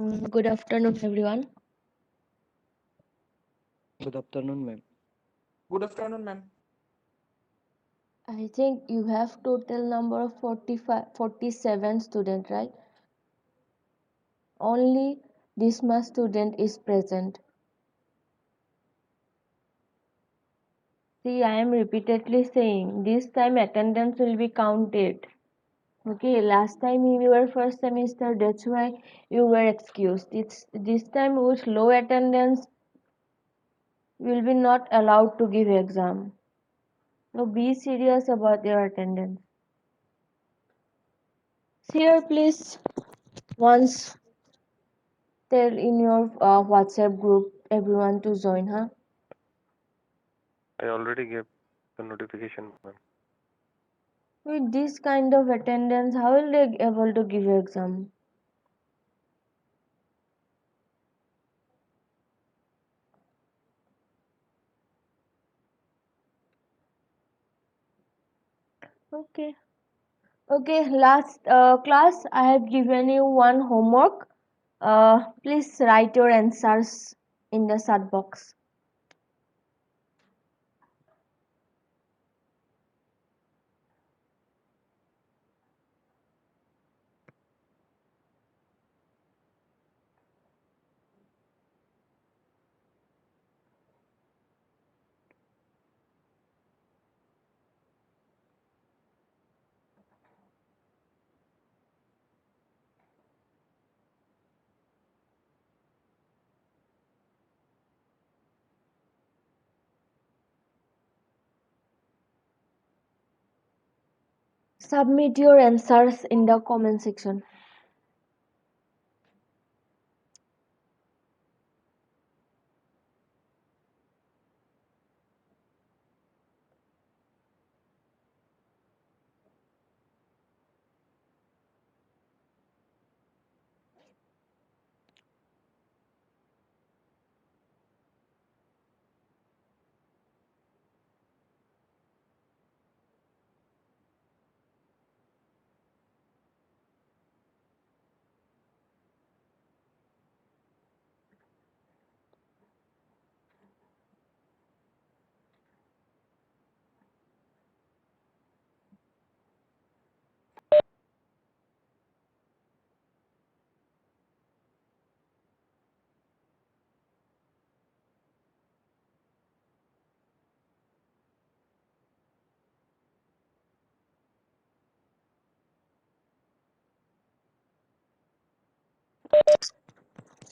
Good afternoon, everyone. Good afternoon, ma'am. Good afternoon, ma'am. I think you have total number of 47 students, right? Only this much student is present. See, I am repeatedly saying this time attendance will be counted. Okay, last time in your first semester, that's why you were excused. This time with low attendance, you will be not allowed to give exam. So be serious about your attendance. Here, please, once tell in your WhatsApp group everyone to join, huh? I already gave the notification, ma'am. With this kind of attendance, how will they able to give exam? Okay. Okay, last class I have given you one homework. Please write your answers in the chat box. Submit your answers in the comment section.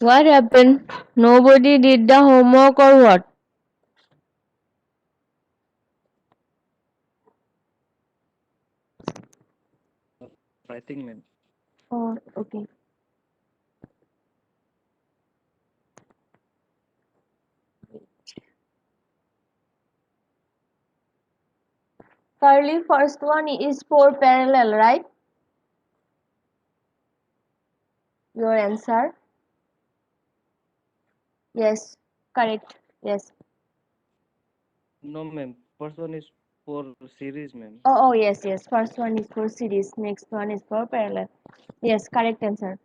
What happened? Nobody did the homework or what? Writing, ma'am. Oh, okay. Curly, first one is for parallel, right? Your answer? Yes, correct. Yes. No, ma'am. First one is for series, ma'am. Oh, yes, yes. First one is for series. Next one is for parallel. Yes, correct answer.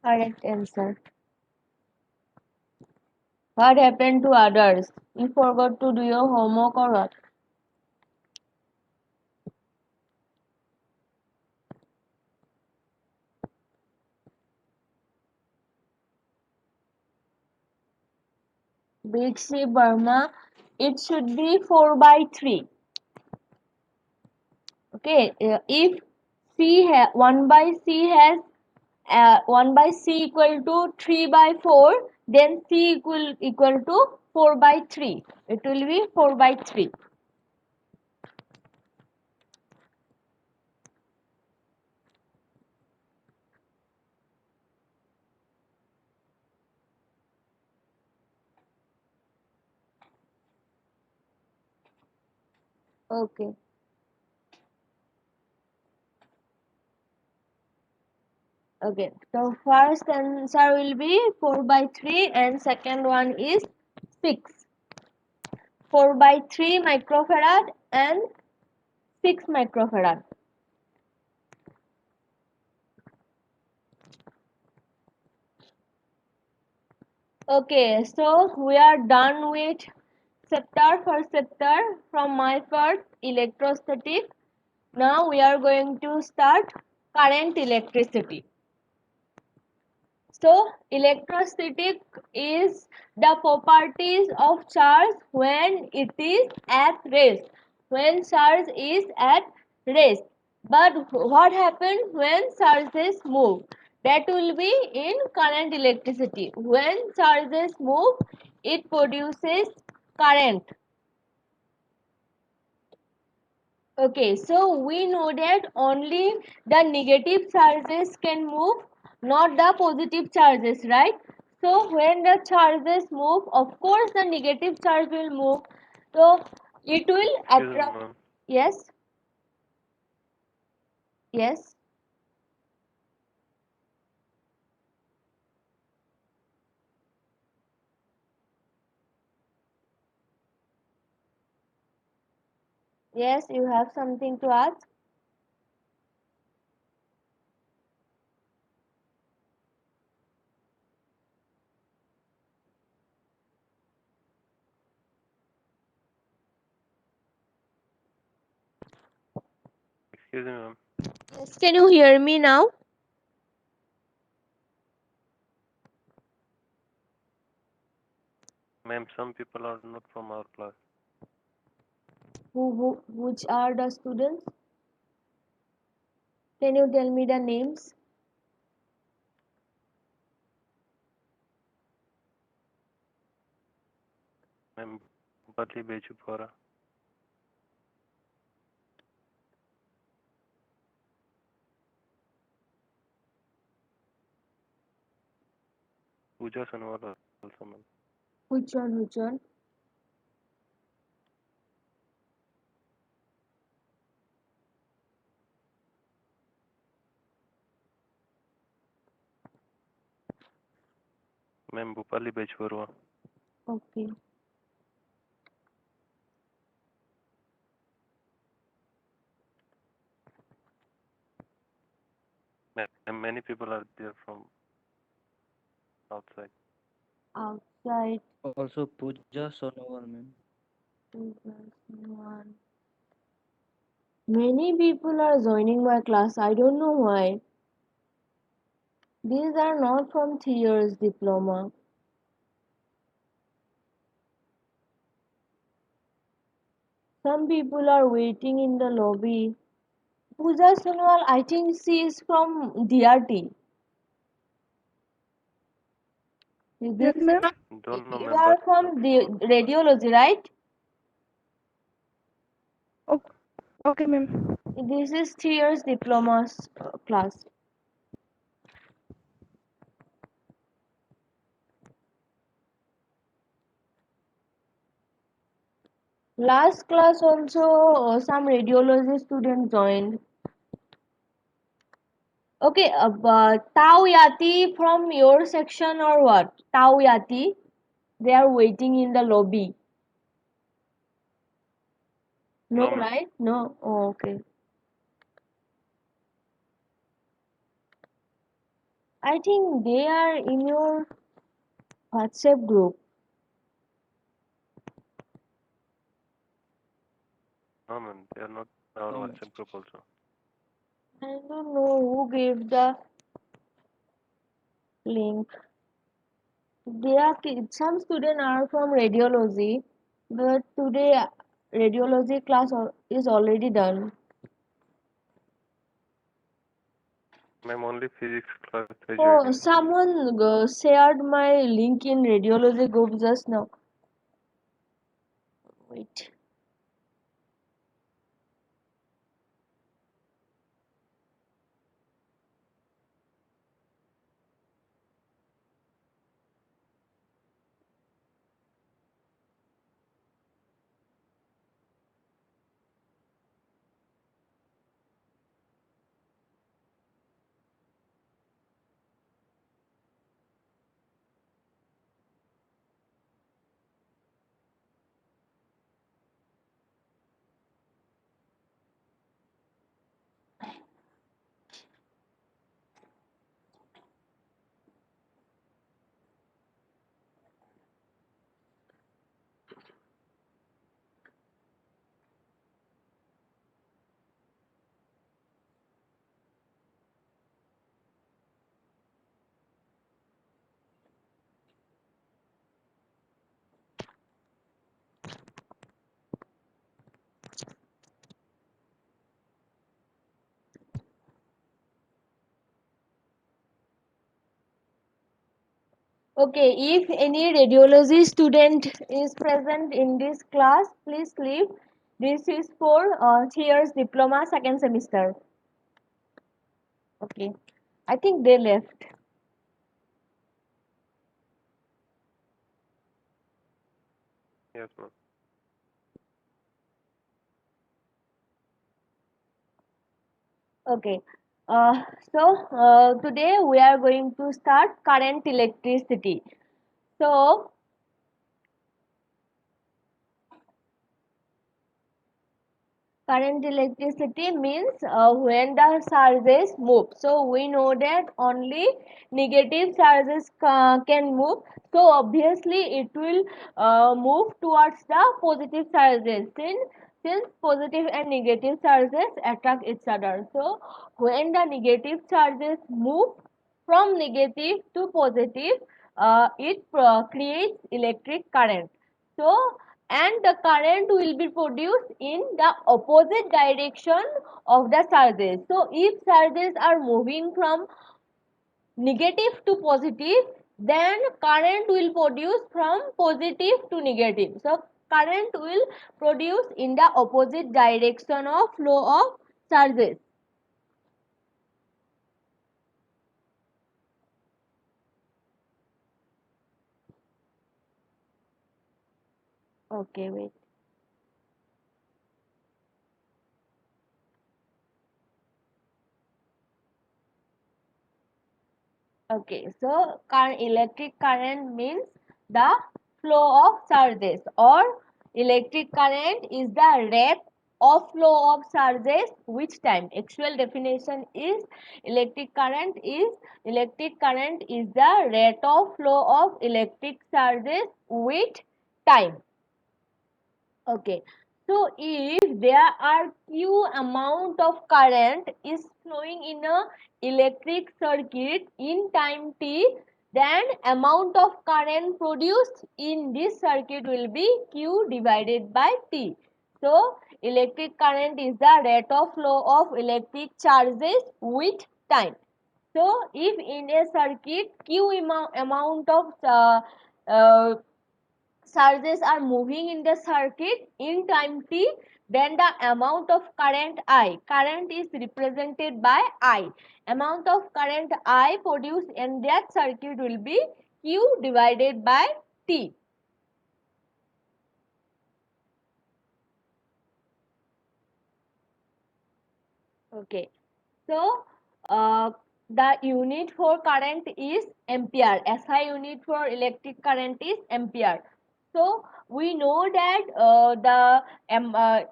Correct answer. What happened to others? You forgot to do your homework or what? Big C Burma, it should be 4 by 3. Okay, if 1 by C has 1 by C equal to 3 by 4, then C equal to 4 by 3. It will be 4 by 3. Okay. Okay, so first answer will be 4 by 3 and second one is 6. 4 by 3 microfarad and 6 microfarad. Okay, so we are done with first chapter from my part, electrostatic. Now we are going to start current electricity. So electrostatic is the properties of charge when it is at rest. When charge is at rest. But what happens when charges move? That will be in current electricity. When charges move, it produces current. Okay, so we know that only the negative charges can move, not the positive charges, right? So when the charges move, of course the negative charge will move. So it will Excuse me, attract. ma'am. Yes, yes, yes, you have something to ask. Excuse me, ma'am. Yes, can you hear me now? Ma'am, some people are not from our class. Which are the students? Can you tell me the names? Ma'am, Bali Bejupara, Pooja Sanwal also, ma'am. Which one? Which one? Ma'am, Bhupali Bejwarwa. Okay. Ma'am, many people are there from outside. Outside Also Pooja Sonowal, ma'am. 2+1. Many people are joining my class. I don't know why. These are not from 3 years diploma. Some people are waiting in the lobby. Pooja Sonwal, I think she is from DRT. You Yes, think ma'am. so? Don't know, You ma'am, are but from not the from our class. radiology, right? Oh, okay, ma'am. This is 3 years diploma class. Last class also some radiology students joined. Okay, Tao Yati from your section or what? Tao Yati, they are waiting in the lobby. No, No, ma'am. right? No. Oh, okay. I think they are in your WhatsApp group. No, ma'am. They are not our No, ma'am. WhatsApp group also. I don't know who gave the link. Some students are from radiology, but today radiology class is already done. Ma'am, only physics class they Oh, joining. someone shared my link in radiology group just now. Wait. Okay, if any radiology student is present in this class, please leave. This is for years diploma second semester. Okay, I think they left. Yes, ma'am. Okay, today we are going to start current electricity. So current electricity means when the charges move. So we know that only negative charges can move. So obviously it will move towards the positive charges since positive and negative charges attract each other. So when the negative charges move from negative to positive, it creates electric current. So and the current will be produced in the opposite direction of the charges. So if charges are moving from negative to positive, then current will produce from positive to negative. So current will produce in the opposite direction of flow of charges. Okay, wait. Okay, so electric current means the flow of charges, or electric current is the rate of flow of charges which time. Actual definition is electric current is the rate of flow of electric charges with time. Okay, so if there are q amount of current is flowing in a electric circuit in time t, then amount of current produced in this circuit will be q divided by t. So electric current is the rate of flow of electric charges with time. So if in a circuit q amount of uh, charges are moving in the circuit in time t, then the amount of current is represented by I. Amount of current I produced in that circuit will be q divided by t. Okay, so the unit for current is ampere. SI unit for electric current is ampere. So we know that the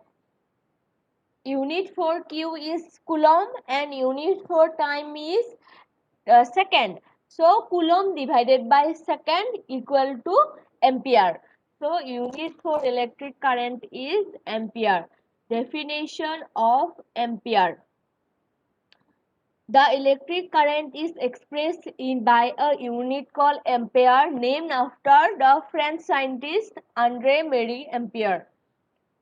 unit for q is coulomb and unit for time is second. So coulomb divided by second equal to ampere. So unit for electric current is ampere. Definition of ampere. The electric current is expressed in by a unit called ampere, named after the French scientist André Marie Ampere.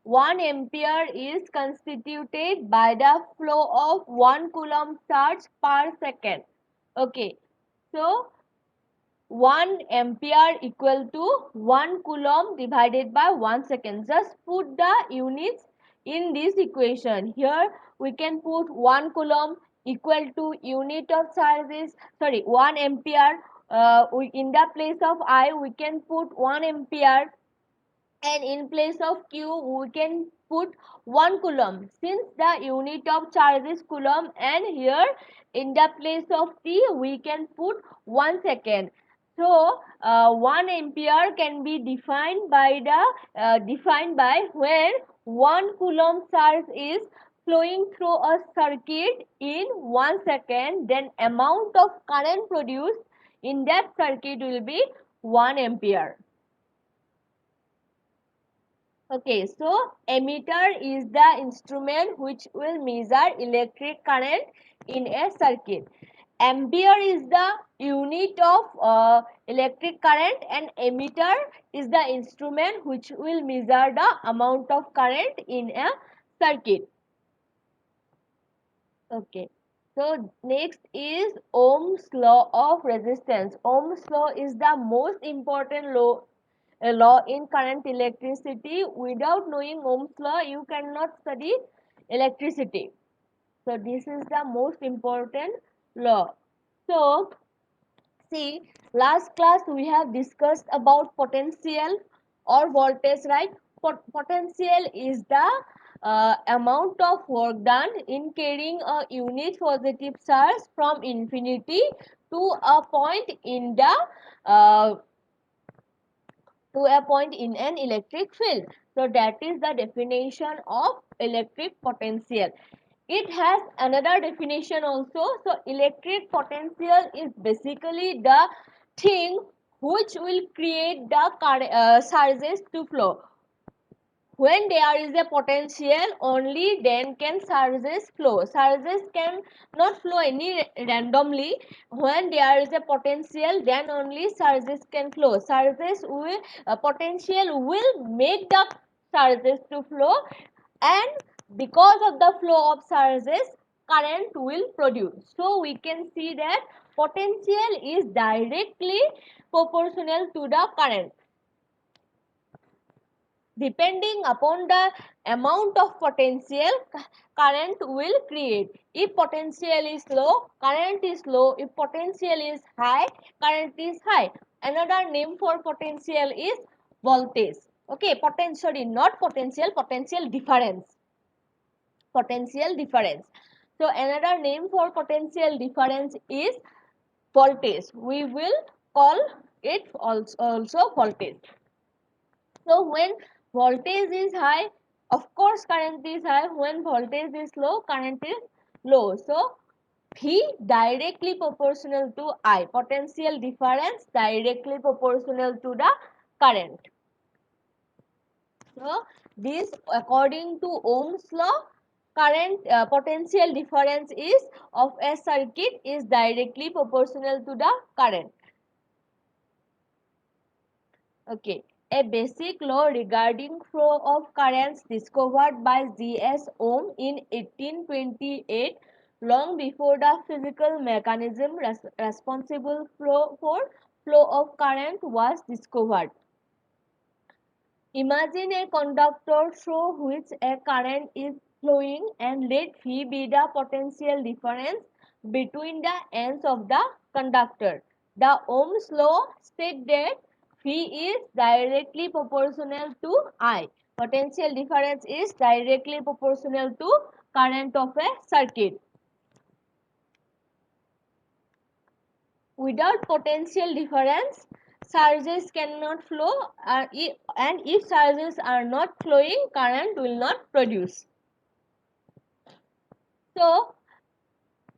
1 ampere is constituted by the flow of 1 coulomb charge per second. Okay, so 1 ampere equal to 1 coulomb divided by 1 second. Just put the units in this equation. Here we can put 1 coulomb equal to unit of charges, 1 ampere. In the place of I we can put 1 ampere, and in place of q we can put 1 coulomb since the unit of charge is coulomb, and here in the place of t we can put 1 second. So 1 ampere can be defined by when 1 coulomb charge is flowing through a circuit in 1 second, then amount of current produced in that circuit will be 1 ampere. Okay, so ammeter is the instrument which will measure electric current in a circuit. Ampere is the unit of electric current, and ammeter is the instrument which will measure the amount of current in a circuit. Okay. So next is Ohm's law of resistance. Ohm's law is the most important law in current electricity. Without knowing Ohm's law, you cannot study electricity. So this is the most important law. So see, last class we have discussed about potential or voltage, right? Potential is the amount of work done in carrying a unit positive charge from infinity to a point in the uh, an electric field. So that is the definition of electric potential. It has another definition also. So electric potential is basically the thing which will create the charges to flow. When there is a potential, only then can charges flow. Charges can not flow any randomly. When there is a potential, then only charges can flow. Charges will potential will make the charges to flow, and because of the flow of charges, current will produce. So we can see that potential is directly proportional to the current. Depending upon the amount of potential, current will create. If potential is low, current is low. If potential is high, current is high. Another name for potential is voltage. Okay, sorry, not potential, potential difference. Potential difference. So another name for potential difference is voltage. We will call it also voltage. So when voltage is high, of course current is high. When voltage is low, current is low. So V directly proportional to I. Potential difference directly proportional to the current. So this, according to Ohm's law, current potential difference is of a circuit is directly proportional to the current. Okay, a basic law regarding flow of currents discovered by J.S. Ohm in 1828, long before the physical mechanism responsible for flow of current was discovered. Imagine a conductor through which a current is flowing and let V be the potential difference between the ends of the conductor. The Ohm's law states that V is directly proportional to I. Potential difference is directly proportional to current of a circuit. Without potential difference, charges cannot flow, and if charges are not flowing, current will not produce. So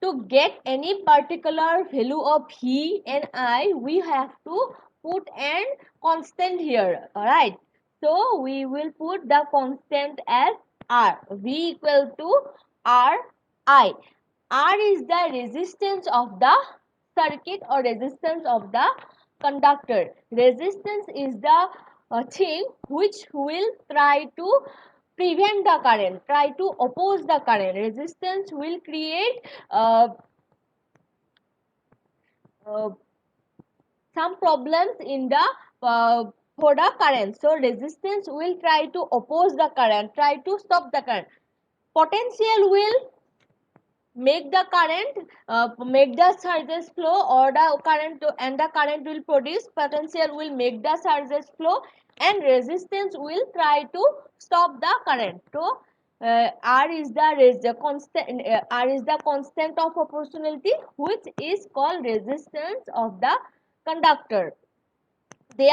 to get any particular value of V and I, we have to put an constant here. Alright. So we will put the constant as R. V equal to R I. R is the resistance of the circuit or resistance of the conductor. Resistance is the thing which will try to prevent the current, try to oppose the current. Resistance will create uh, some problems in the for the current. So resistance will try to oppose the current, try to stop the current. Potential will make the current make the charges flow, or the current, and the current will produce. Potential will make the charges flow, and resistance will try to stop the current. So R is the constant. R is the constant of proportionality, which is called resistance of the conductor. There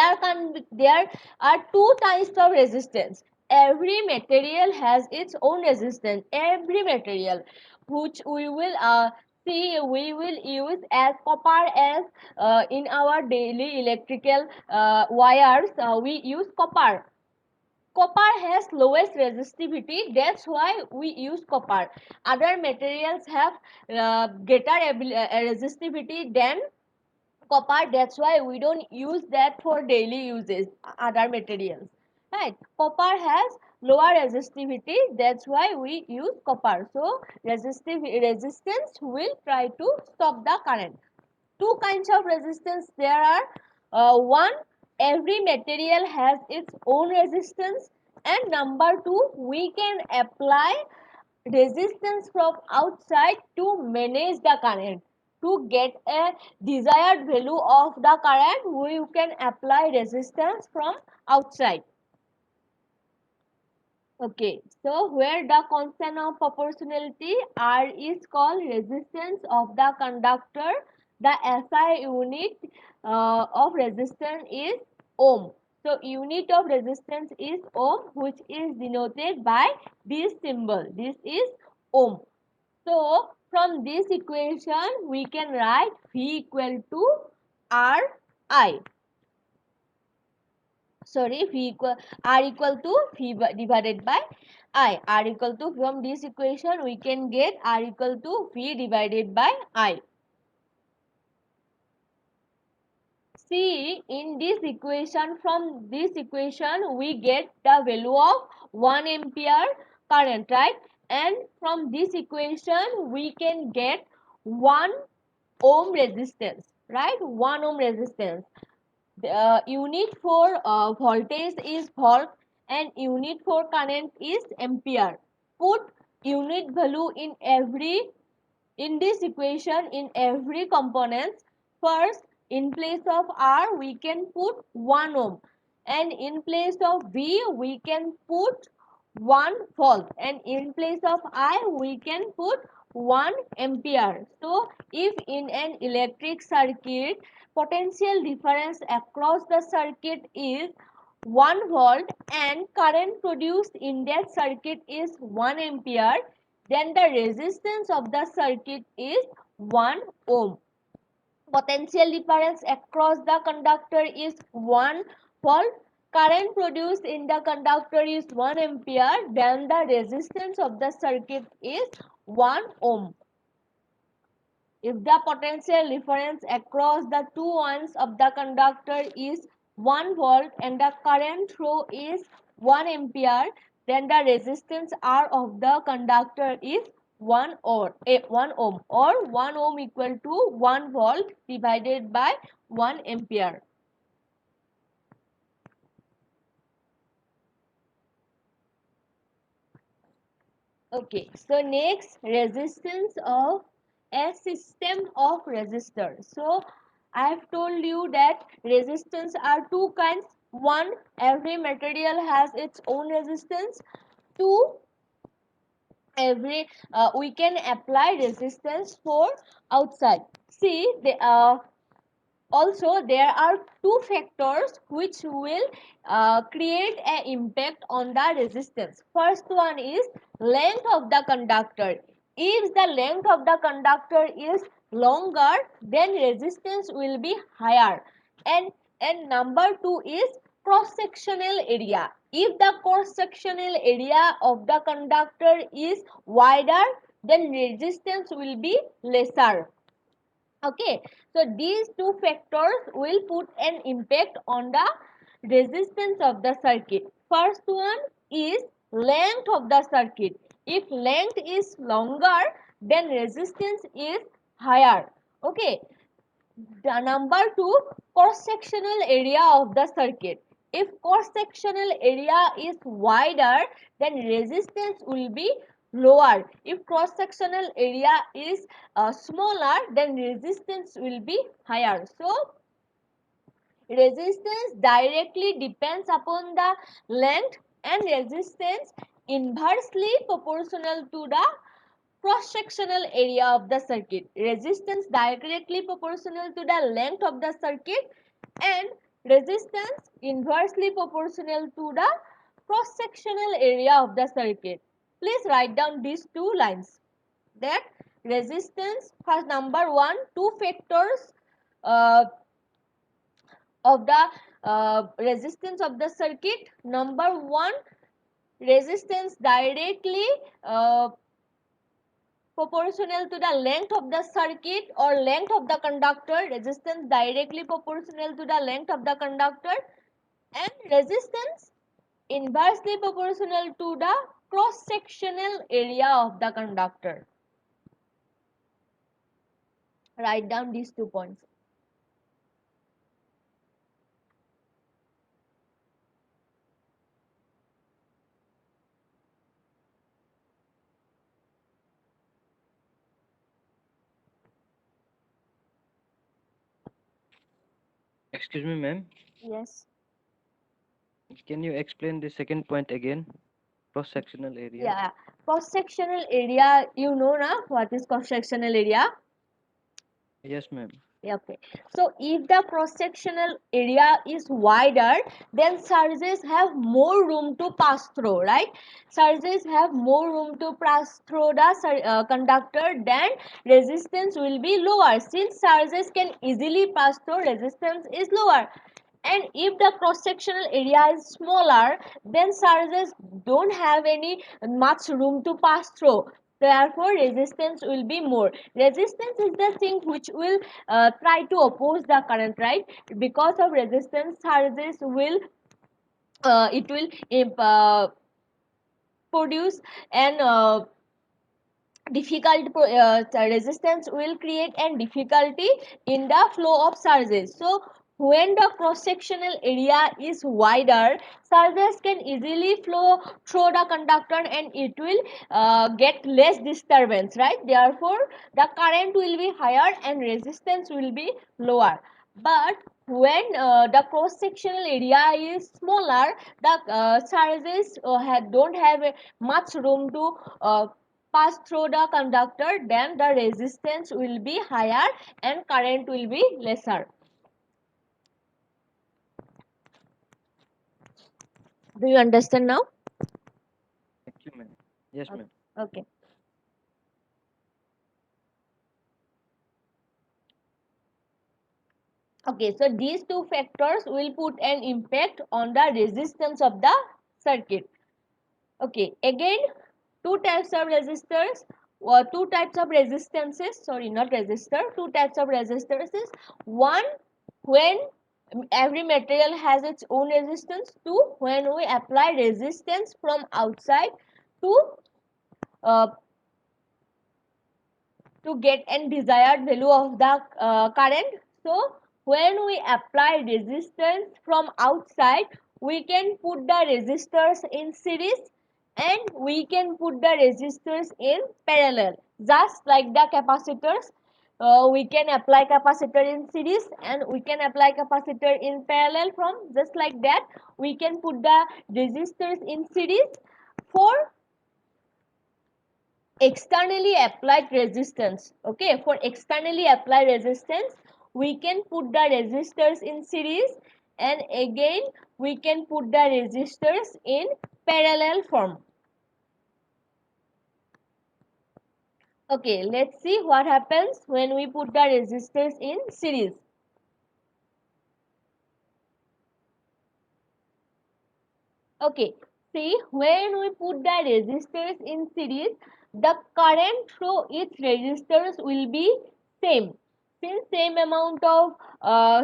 are two types of resistance. Every material has its own resistance. Every material, which we will see, we will use as copper, as in our daily electrical wires. We use copper. Copper has lowest resistivity, that's why we use copper. Other materials have greater resistivity than copper, that's why we don't use that for daily uses. Other materials, right? Copper has lower resistivity. That's why we use copper. So resistance will try to stop the current. Two kinds of resistance there are. One, every material has its own resistance, and number two, we can apply resistance from outside to manage the current. To get a desired value of the current, we can apply resistance from outside. Okay, so where the constant of proportionality, R is called resistance of the conductor. The SI unit of resistance is ohm. So unit of resistance is ohm, which is denoted by this symbol. This is ohm. So from this equation we can write V equal to RI. Sorry, R equal to V divided by I. R equal to, from this equation we can get R equal to V divided by I. See, in this equation, from this equation we get the value of 1 ampere current, right? And from this equation we can get 1 ohm resistance, right? 1 ohm resistance. Unit for voltage is volt and unit for current is ampere. Put unit value in this equation in every component. First, in place of R we can put 1 ohm, and in place of V we can put 1 volt, and in place of I we can put 1 ampere. So if in an electric circuit potential difference across the circuit is 1 volt and current produced in that circuit is 1 ampere, then the resistance of the circuit is 1 ohm. Potential difference across the conductor is 1 volt. Current produced in the conductor is 1 ampere. Then the resistance of the circuit is 1 ohm. If the potential difference across the two ends of the conductor is 1 volt and the current through is 1 ampere, then the resistance R of the conductor is 1 ohm, or 1 ohm equal to 1 volt divided by 1 ampere. Okay, so next, resistance of a system of resistors. So I have told you that resistance are two kinds. One, every material has its own resistance. Two, we can apply resistance for outside. See, also there are two factors which will create an impact on the resistance. First one is length of the conductor. If the length of the conductor is longer, then resistance will be higher. And number two is cross sectional area. If the cross sectional area of the conductor is wider, then resistance will be lesser. Okay, so these two factors will put an impact on the resistance of the circuit. First one is length of the circuit. If length is longer, then resistance is higher. Okay, the number two, cross sectional area of the circuit. If cross sectional area is wider, then resistance will be lower. If cross sectional area is smaller, then resistance will be higher. So resistance directly depends upon the length, and resistance inversely proportional to the cross-sectional area of the circuit. Resistance directly proportional to the length of the circuit, and resistance inversely proportional to the cross-sectional area of the circuit. Please write down these two lines. That resistance has number one, two factors of the resistance of the circuit. Number one, resistance directly proportional to the length of the circuit or length of the conductor. Resistance directly proportional to the length of the conductor, and resistance inversely proportional to the cross sectional area of the conductor. Write down these 2 points. Excuse me, ma'am. Yes. Can you explain the second point again? Cross-sectional area. Yeah. Cross sectional area, you know na what is cross sectional area? Yes, ma'am. Okay. So if the cross sectional area is wider, then surges have more room to pass through, right? Surges have more room to pass through the conductor, then resistance will be lower. Since surges can easily pass through, resistance is lower. And if the cross sectional area is smaller, then surges don't have any much room to pass through, therefore resistance will be more. Resistance is the thing which will try to oppose the current, right? Because of resistance, surges will it will produce an resistance will create an difficulty in the flow of surges. So when the cross sectional area is wider, surges can easily flow through the conductor and it will get less disturbance, right? Therefore the current will be higher and resistance will be lower. But when the cross sectional area is smaller, the surges don't have much room to pass through the conductor, then the resistance will be higher and current will be lesser. Do you understand now? Thank you, ma'am. Yes, ma'am. Okay. Okay, so these two factors will put an impact on the resistance of the circuit. Okay, again, two types of resistors or two types of resistances, sorry, not resistor, two types of resistances. One, when every material has its own resistance. Two, when we apply resistance from outside to uh, get an desired value of the current. So when we apply resistance from outside, we can put the resistors in series and we can put the resistors in parallel, just like the capacitors. We can apply capacitor in series and we can apply capacitor in parallel. From just like that, we can put the resistors in series. For externally applied resistance, okay, for externally applied resistance, we can put the resistors in series and again we can put the resistors in parallel form. Okay, let's see what happens when we put the resistors in series. Okay, see, when we put the resistors in series, the current through its resistors will be same. Since same amount of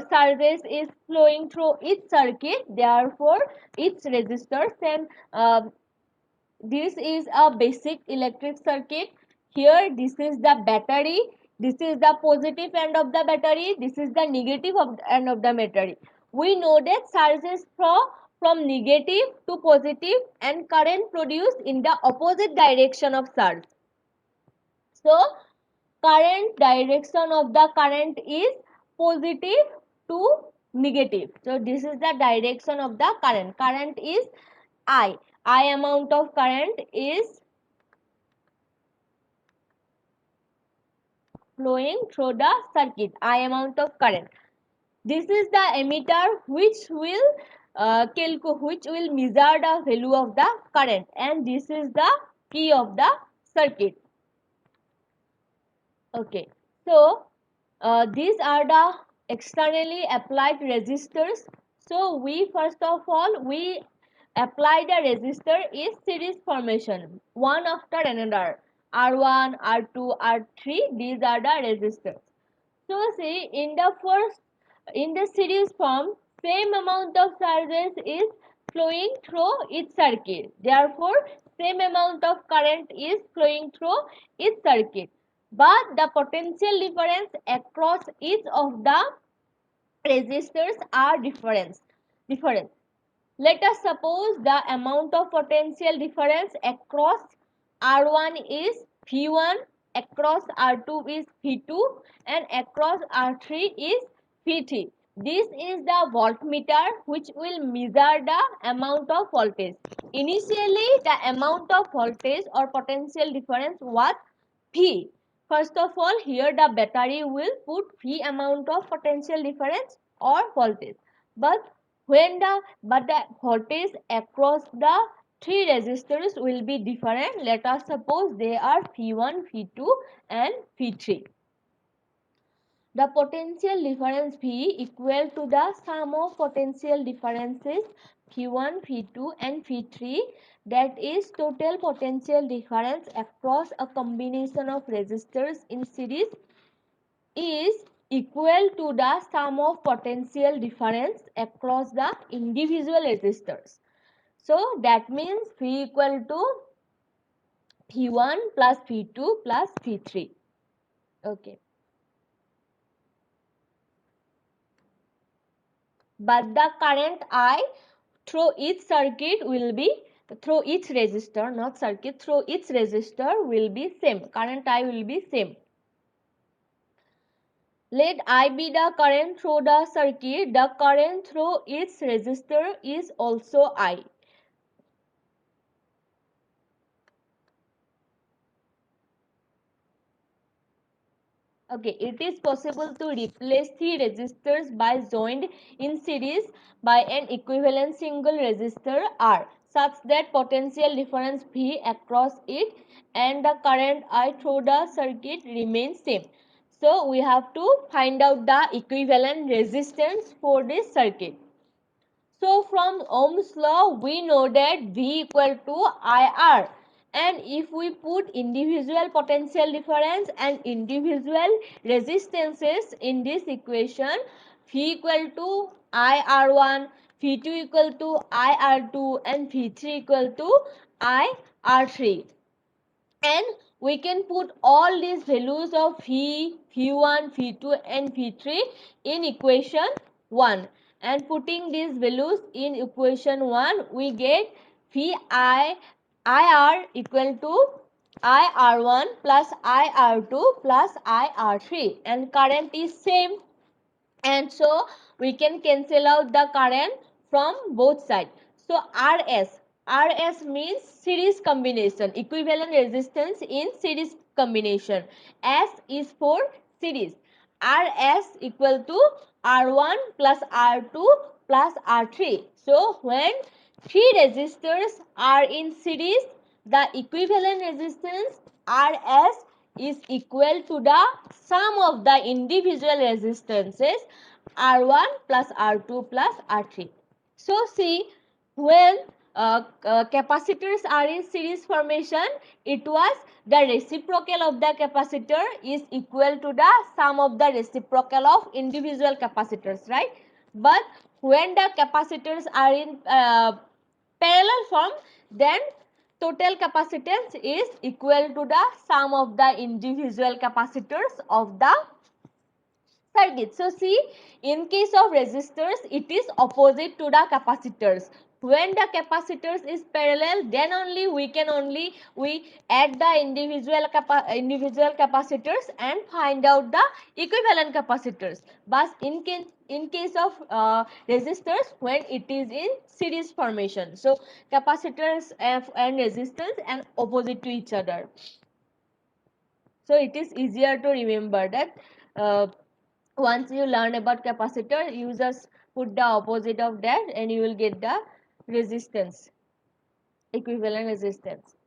surges is flowing through its circuit, therefore its resistor same. This is a basic electric circuit. Here this is the battery, this is the positive end of the battery, this is the negative end of the battery. We know that surges from negative to positive and current produced in the opposite direction of surge. So current direction of the current is positive to negative. So this is the direction of the current. Current is I amount of current is flowing through the circuit, I amount of current. This is the emitter which will measure the value of the current, and this is the key of the circuit. Okay, so these are the externally applied resistors. So we first of all we apply the resistor in series formation, one after another, R1, R2, R3, these are the resistors. So see, in the series form, same amount of charges is flowing through each circuit. Therefore, same amount of current is flowing through each circuit. But the potential difference across each of the resistors are different. Let us suppose the amount of potential difference across R1 is V1, across R2 is V2 and across R3 is V3. This is the voltmeter which will measure the amount of voltage. Initially, the amount of voltage or potential difference was V. First of all, here the battery will put V amount of potential difference or voltage. But the voltage across the three resistors will be different. Let us suppose they are V1, V2 and V3. The potential difference V equal to the sum of potential differences V1, V2 and V3, that is total potential difference across a combination of resistors in series, is equal to the sum of potential difference across the individual resistors. So that means V equal to V1 plus V2 plus V3. Okay. But the current I through each circuit will be, through each resistor, not circuit, through each resistor will be same. Current I will be same. Let I be the current through the circuit. The current through each resistor is also I. Okay, it is possible to replace three resistors by joined in series by an equivalent single resistor R, such that potential difference V across it and the current I through the circuit remains same. So we have to find out the equivalent resistance for this circuit. So from Ohm's law, we know that V equal to IR, and if we put individual potential difference and individual resistances in this equation, V equal to IR1, V2 equal to IR2 and V3 equal to IR3. And we can put all these values of V, V1, V2 and V3 in equation 1. And putting these values in equation 1, we get IR equal to IR1 plus IR2 plus IR3. And current is same. And so we can cancel out the current from both sides. So RS means series combination, equivalent resistance in series combination. S is for series. RS equal to R1 plus R2 plus R3. So when three resistors are in series, the equivalent resistance RS is equal to the sum of the individual resistances R1 plus R2 plus R3. So see, when capacitors are in series formation, it was the reciprocal of the capacitor is equal to the sum of the reciprocal of individual capacitors, right? But when the capacitors are in parallel form, then total capacitance is equal to the sum of the individual capacitors of the circuit. So see, in case of resistors, it is opposite to the capacitors. When the capacitors is parallel, then only we add the individual capacitors and find out the equivalent capacitors. But in case of resistors, when it is in series formation, so capacitors and resistors and opposite to each other. So it is easier to remember that. Once you learn about capacitor, you just put the opposite of that and you will get the resistance, equivalent resistance.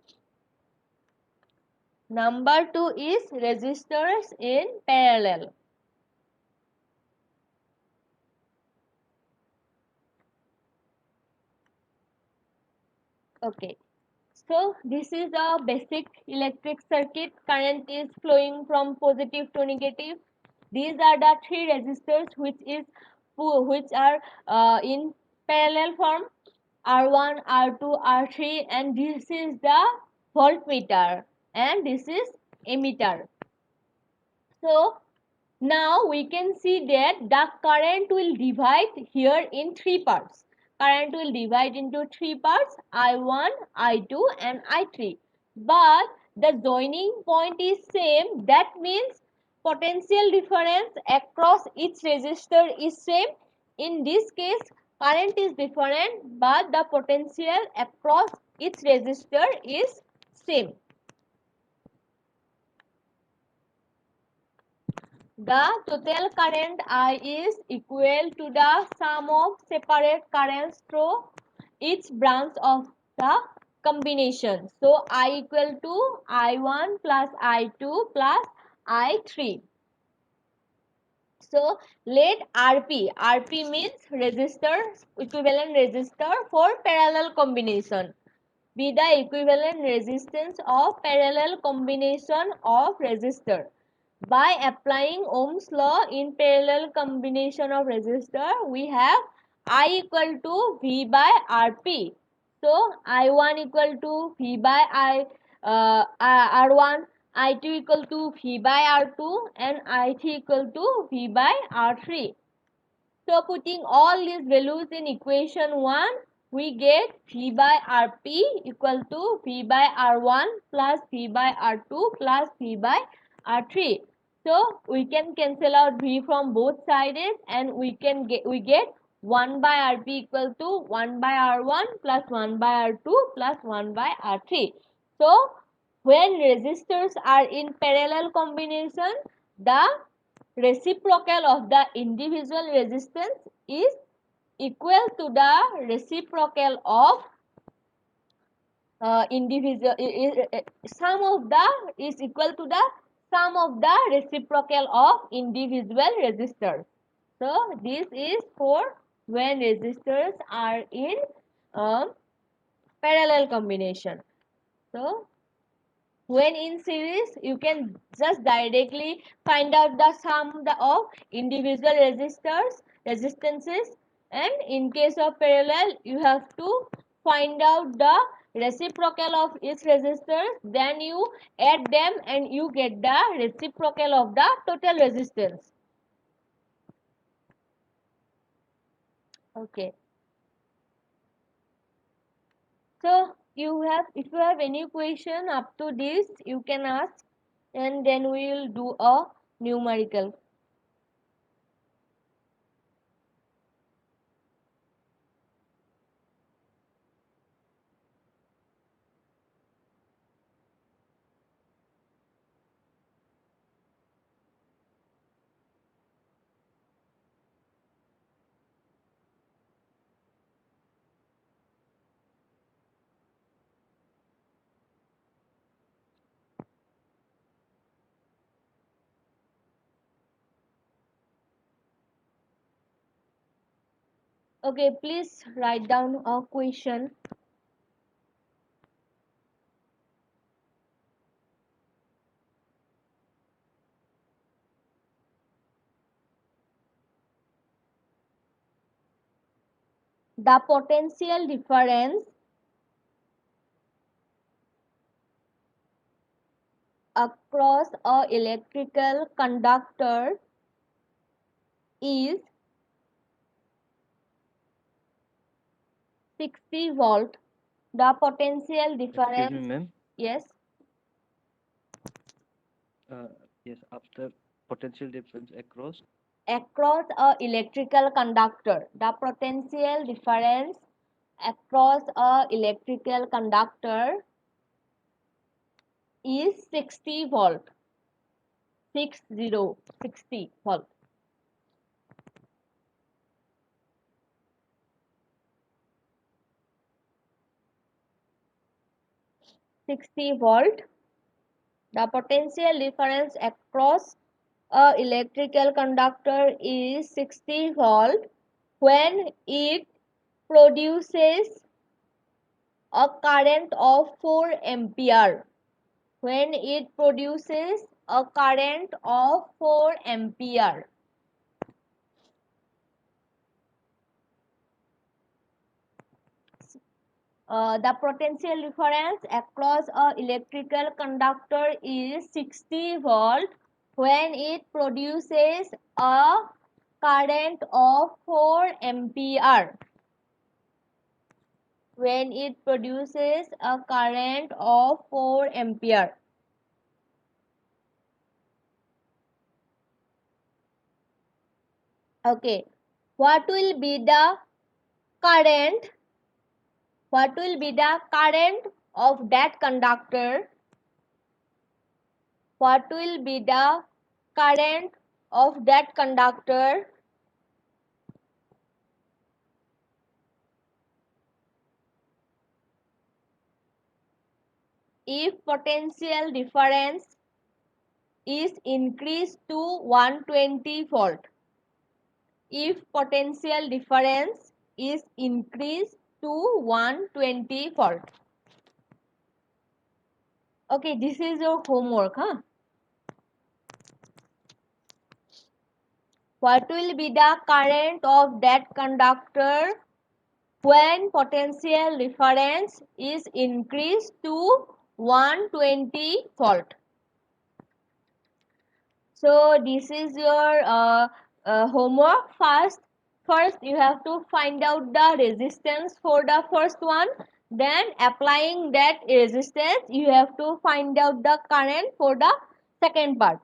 Number 2 is resistors in parallel. Okay, so this is a basic electric circuit. Current is flowing from positive to negative. These are the three resistors which are in parallel form. R1, R2, R3, and this is the voltmeter, and this is ammeter. So now we can see that the current will divide here in three parts. Current will divide into three parts, I1, I2 and I3. But the joining point is same. That means potential difference across each resistor is same. In this case, current is different, but the potential across each resistor is same. The total current I is equal to the sum of separate currents through each branch of the combination. So I equal to I1 plus I2 plus I3. So let RP means resistor, equivalent resistor for parallel combination, be the equivalent resistance of parallel combination of resistor. By applying Ohm's law in parallel combination of resistor, we have I equal to V by Rp. So I1 equal to V by R1, I2 equal to V by R2 and I3 equal to V by R3. So putting all these values in equation 1, we get V by Rp equal to V by R1 plus V by R2 plus V by R3. So we can cancel out V from both sides and we get 1 by Rp equal to 1 by R1 plus 1 by R2 plus 1 by R3. So when resistors are in parallel combination, the reciprocal of the individual resistance is equal to the reciprocal of sum of the is equal to the sum of the reciprocal of individual resistors. So this is for when resistors are in parallel combination. So when in series, you can just directly find out the sum of individual resistances, and in case of parallel, you have to find out the reciprocal of each resistor, then you add them and you get the reciprocal of the total resistance. Okay. So if you have any question up to this, you can ask, and then we will do a numerical. Okay, please write down a question. The potential difference across a electrical conductor is 60 volt. The potential Excuse me, difference, ma'am. yes, Yes, after potential difference across. across a electrical conductor. The potential difference across a electrical conductor is 60 volt. 60 volt. 60 volt. The potential difference across a electrical conductor is 60 volt when it produces a current of 4 ampere. When it produces a current of 4 ampere. the potential difference across a electrical conductor is 60 volt when it produces a current of 4 ampere. When it produces a current of 4 ampere. Okay, what will be the current? What will be the current of that conductor? What will be the current of that conductor? If potential difference is increased to 120 volt. If potential difference is increased to 120 volt. Okay, this is your homework, huh? What will be the current of that conductor when potential difference is increased to 120 volt? So this is your homework. First you have to find out the resistance for the first one. Then applying that resistance, you have to find out the current for the second part.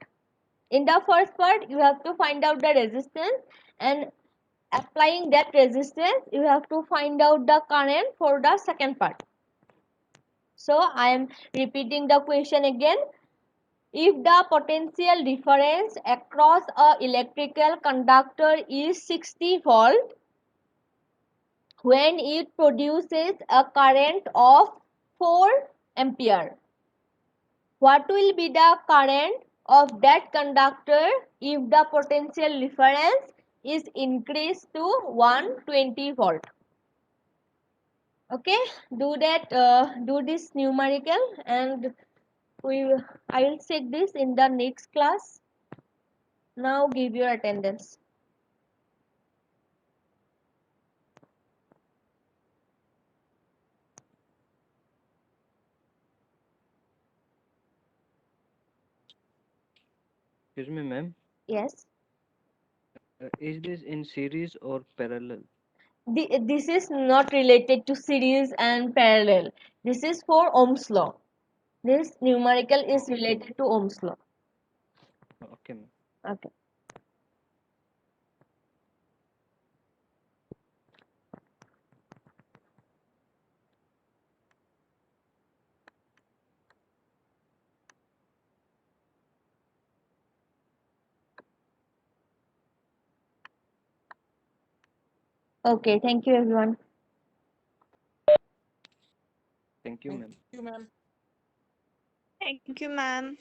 In the first part, you have to find out the resistance, and applying that resistance, you have to find out the current for the second part. So I am repeating the question again. If the potential difference across a electrical conductor is 60 volt, when it produces a current of 4 ampere, what will be the current of that conductor if the potential difference is increased to 120 volt? Okay, do this numerical, and I will check this in the next class. Now give your attendance. Excuse me, ma'am. Yes. Is this in series or parallel? This is not related to series and parallel. This is for Ohm's law. This numerical is related to Ohm's law. Okay, ma'am. Okay. Okay, thank you everyone. Thank you, ma'am. Thank you, ma'am. Thank you, ma'am.